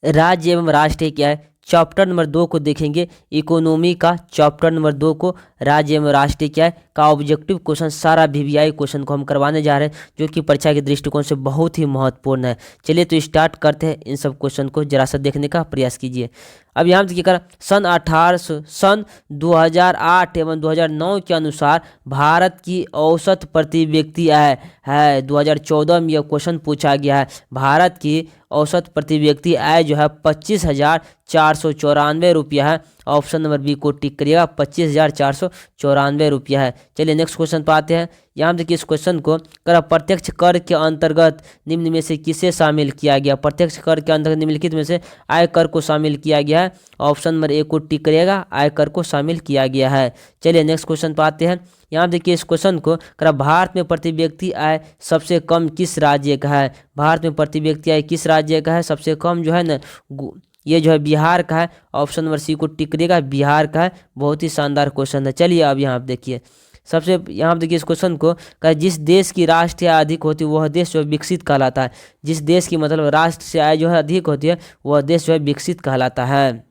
राज्य एवं राष्ट्र क्या है, चैप्टर नंबर 2 को देखेंगे इकोनॉमी का, चैप्टर नंबर 2 को राज्य एवं राष्ट्र क्या है का ऑब्जेक्टिव क्वेश्चन, सारा वीवीआई क्वेश्चन को हम करवाने जा रहे हैं, जो कि परीक्षा के दृष्टिकोण से बहुत ही महत्वपूर्ण है। चलिए तो स्टार्ट करते हैं, इन सब क्वेश्चन को जरा सा देखने का प्रयास कीजिए। अब यहाँ देखिए कर सन 2008 एवं 2009 के अनुसार भारत की औसत प्रति व्यक्ति आय है, 2014 में यह क्वेश्चन पूछा गया है। भारत की औसत प्रति व्यक्ति आय जो है 25,494 रुपया है। ऑप्शन नंबर बी को टिक करिएगा, 25,494 रुपया है। चलिए नेक्स्ट क्वेश्चन पर आते हैं। यहाँ देखिए इस क्वेश्चन को कर प्रत्यक्ष कर के अंतर्गत निम्न में से किसे शामिल किया गया। प्रत्यक्ष कर के अंतर्गत निम्नलिखित में से आयकर को शामिल किया गया है। ऑप्शन नंबर ए को टिक करिएगा, आयकर को शामिल किया गया है। चलिए नेक्स्ट क्वेश्चन पर आते हैं। यहाँ देखिए इस क्वेश्चन को कर भारत में प्रति व्यक्ति आय सबसे कम किस राज्य का है। भारत में प्रति व्यक्ति आय किस राज्य का है, सबसे कम जो है ना ये जो है बिहार का है। ऑप्शन नंबर सी को टिक करिएगा, बिहार का है। बहुत ही शानदार क्वेश्चन है। चलिए अब यहाँ आप देखिए सबसे यहाँ देखिए इस क्वेश्चन को कहा जिस देश की राष्ट्रीय आय अधिक होती है वह देश जो है विकसित कहलाता है। जिस देश की मतलब राष्ट्र से आय जो है अधिक होती है वह देश जो है विकसित कहलाता है।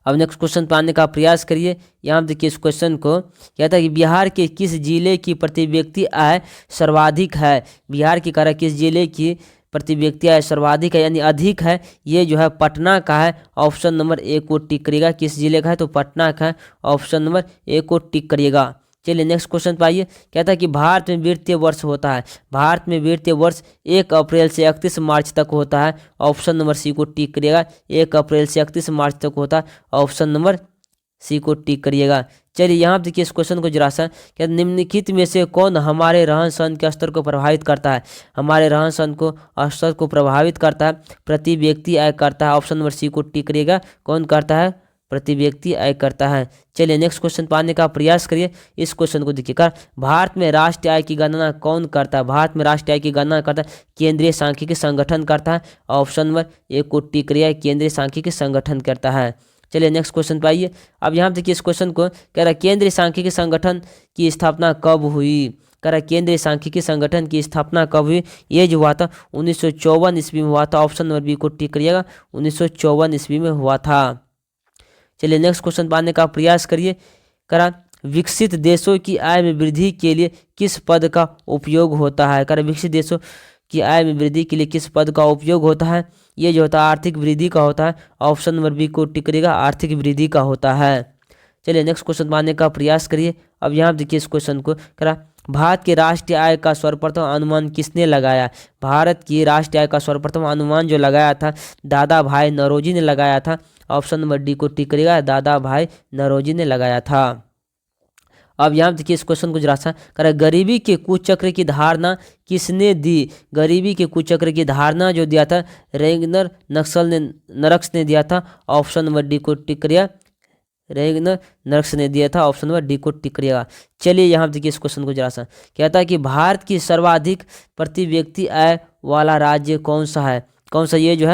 अब नेक्स्ट क्वेश्चन पर आने का प्रयास करिए। यहाँ देखिए इस क्वेश्चन को कहता है कि बिहार के किस जिले की प्रति व्यक्ति आय सर्वाधिक है। बिहार की कह किस जिले की प्रति व्यक्ति आय सर्वाधिक है यानी अधिक है, ये जो है पटना का है। ऑप्शन नंबर ए को टिक करिएगा, किस जिले का है तो पटना का है। ऑप्शन नंबर ए को टिक करिएगा। चलिए नेक्स्ट क्वेश्चन पर आइए। कहता है कि भारत में वित्तीय वर्ष होता है। भारत में वित्तीय वर्ष 1 अप्रैल से 31 मार्च तक होता है। ऑप्शन नंबर सी को टिक करिएगा, 1 अप्रैल से 31 मार्च तक होता है। ऑप्शन नंबर सी को टिक करिएगा। चलिए यहाँ देखिए इस क्वेश्चन को जरा सा क्या निम्नलिखित में से कौन हमारे रहन सहन के स्तर को प्रभावित करता है। हमारे रहन सहन को स्तर को प्रभावित करता है, प्रति व्यक्ति आय करता है। ऑप्शन नंबर सी को टिक करिएगा, कौन करता है, प्रति व्यक्ति आय करता है। चलिए नेक्स्ट क्वेश्चन पाने का प्रयास करिए। इस क्वेश्चन को देखिएगा, भारत में राष्ट्रीय आय की गणना कौन करता है। भारत में राष्ट्रीय आय की गणना करता है केंद्रीय सांख्यिकी संगठन करता है। ऑप्शन नंबर ए को टिक करिएगा, केंद्रीय सांख्यिकी संगठन करता है। चलिए नेक्स्ट क्वेश्चन पे आइए। अब यहाँ देखिए इस क्वेश्चन को कह रहा है केंद्रीय सांख्यिकी संगठन की स्थापना कब हुई। कह रहा है केंद्रीय सांख्यिकी संगठन की स्थापना कब हुई। ये जो हुआ था 1954 ईस्वी में हुआ था। ऑप्शन नंबर बी को टिक करिएगा, 1954 ईस्वी में हुआ था। चलिए नेक्स्ट क्वेश्चन पाने का प्रयास करिए। करा विकसित देशों की आय में वृद्धि के लिए किस पद का उपयोग होता है। करा विकसित देशों की आय में वृद्धि के लिए किस पद का उपयोग होता है। ये जो होता है आर्थिक वृद्धि का होता है। ऑप्शन नंबर बी को टिक करिएगा, आर्थिक वृद्धि का होता है। चलिए नेक्स्ट क्वेश्चन पाने का प्रयास करिए। अब यहाँ देखिए इस क्वेश्चन को करा भारत की राष्ट्रीय आय का सर्वप्रथम अनुमान किसने लगाया। भारत की राष्ट्रीय आय का सर्वप्रथम अनुमान जो लगाया था दादा भाई नौरोजी ने लगाया था। ऑप्शन नंबर डी को टिक करिएगा, दादा भाई नौरोजी ने लगाया था। अब यहाँ देखिए इस क्वेश्चन को जरा सा करा गरीबी के कुचक्र की धारणा किसने दी। गरीबी के कुचक्र की धारणा जो दिया था रेगनर नरक्स ने दिया था। ऑप्शन नंबर डी को टिक करिएगा, रेगनर नरक्स ने दिया था। ऑप्शन नंबर डी को टिक करिएगा। चलिए यहाँ देखिए इस क्वेश्चन को जरा सा कहता है कि भारत की सर्वाधिक प्रति व्यक्ति आय वाला राज्य कौन सा है। कौन सा, ये जो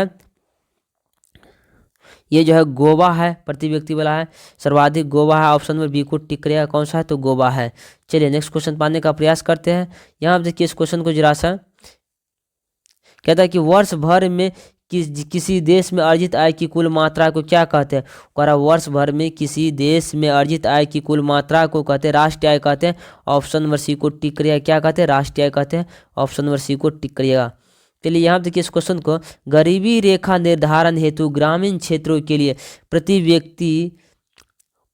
है गोवा है, प्रति व्यक्ति वाला है, सर्वाधिक गोवा है। ऑप्शन नंबर बी को टिक करिएगा, कौन सा है तो गोवा है। चलिए नेक्स्ट क्वेश्चन पाने का प्रयास करते हैं। यहाँ देखिए इस क्वेश्चन को जरा सा कहता है कि वर्ष भर में किसी देश में अर्जित आय की कुल मात्रा को क्या कहते हैं। कह वर्ष भर में किसी देश में अर्जित आय की कुल मात्रा को कहते हैं राष्ट्रीय आय कहते हैं। ऑप्शन नंबर सी को टिक करिएगा, क्या कहते हैं, राष्ट्रीय आय कहते हैं। ऑप्शन नंबर सी को टिक करिएगा। चलिए यहाँ देखिए इस क्वेश्चन को गरीबी रेखा निर्धारण हेतु ग्रामीण क्षेत्रों के लिए प्रति व्यक्ति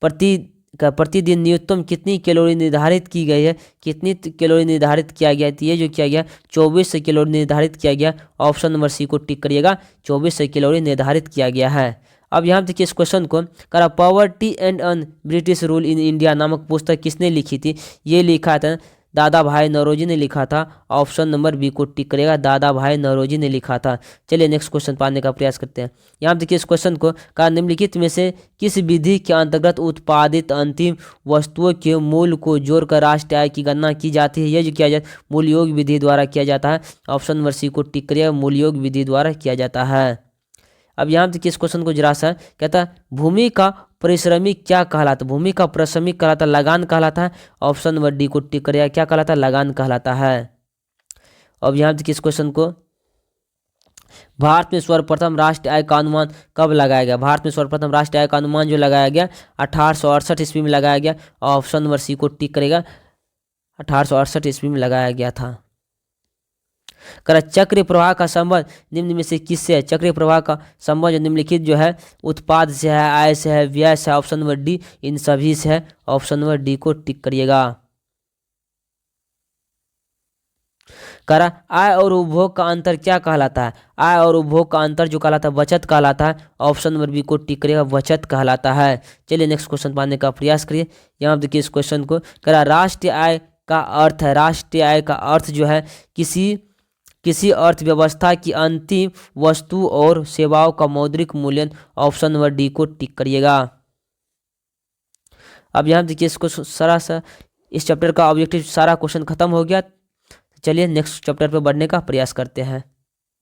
प्रतिदिन न्यूनतम कितनी कैलोरी निर्धारित की गई है। कितनी कैलोरी निर्धारित किया गया है, तो ये जो किया गया 2400 कैलोरी निर्धारित किया गया। ऑप्शन नंबर सी को टिक करिएगा, 2400 कैलोरी निर्धारित किया गया है। अब यहाँ देखिए इस क्वेश्चन को करा poverty and un British rule in India नामक पुस्तक किसने लिखी थी। ये लिखा था दादा भाई नौरोजी ने लिखा था। ऑप्शन नंबर बी को टिक करेगा, दादा भाई नौरोजी ने लिखा था। चलिए नेक्स्ट क्वेश्चन पाने का प्रयास करते हैं। यहाँ देखिए इस क्वेश्चन को कहा निम्नलिखित में से किस विधि के अंतर्गत उत्पादित अंतिम वस्तुओं के मूल्य को जोड़कर राष्ट्रीय आय की गणना की जाती है। यह जो किया जाता है मूल्य योग विधि द्वारा किया जाता है। ऑप्शन नंबर सी को टिक करिएगा, मूल्य योग विधि द्वारा किया जाता है। अब यहाँ देखिए इस क्वेश्चन को जरा सा कहता है भूमि का परिश्रमिक क्या कहलाता है। भूमि का परिश्रमिक कहलाता है लगान कहलाता है। ऑप्शन नंबर डी को टिक करिएगा, क्या कहलाता है, लगान कहलाता है। अब यहाँ देखिए इस क्वेश्चन को भारत में सर्वप्रथम राष्ट्रीय आय का अनुमान कब लगाया गया? भारत में सर्वप्रथम राष्ट्रीय आय का अनुमान जो लगाया गया 1868 ईस्वी में लगाया गया। ऑप्शन नंबर सी को टिक करेगा, 1868 ईस्वी में लगाया गया था। करा चक्र प्रवाह का संबंध निम्न में से किससे है? चक्र प्रवाह का संबंध जो निम्नलिखित जो है उत्पाद से है, आय से है, व्यय से है। ऑप्शन नंबर डी इन सभी से है। ऑप्शन नंबर डी को टिक करिएगा। करा आय और उपभोग का अंतर क्या कहलाता है? आय और उपभोग का अंतर जो कहलाता है बचत कहलाता है। ऑप्शन नंबर बी को टिक करिएगा, बचत कहलाता है। चलिए नेक्स्ट क्वेश्चन पाने का प्रयास करिए। यहाँ देखिए इस क्वेश्चन को, करा राष्ट्रीय आय का अर्थ है, राष्ट्रीय आय का अर्थ जो है किसी अर्थव्यवस्था की अंतिम वस्तु और सेवाओं का मौद्रिक मूल्य। ऑप्शन नंबर डी को टिक करिएगा। अब यहाँ देखिए इसको सारा इस चैप्टर का ऑब्जेक्टिव सारा क्वेश्चन खत्म हो गया। चलिए नेक्स्ट चैप्टर पर बढ़ने का प्रयास करते हैं।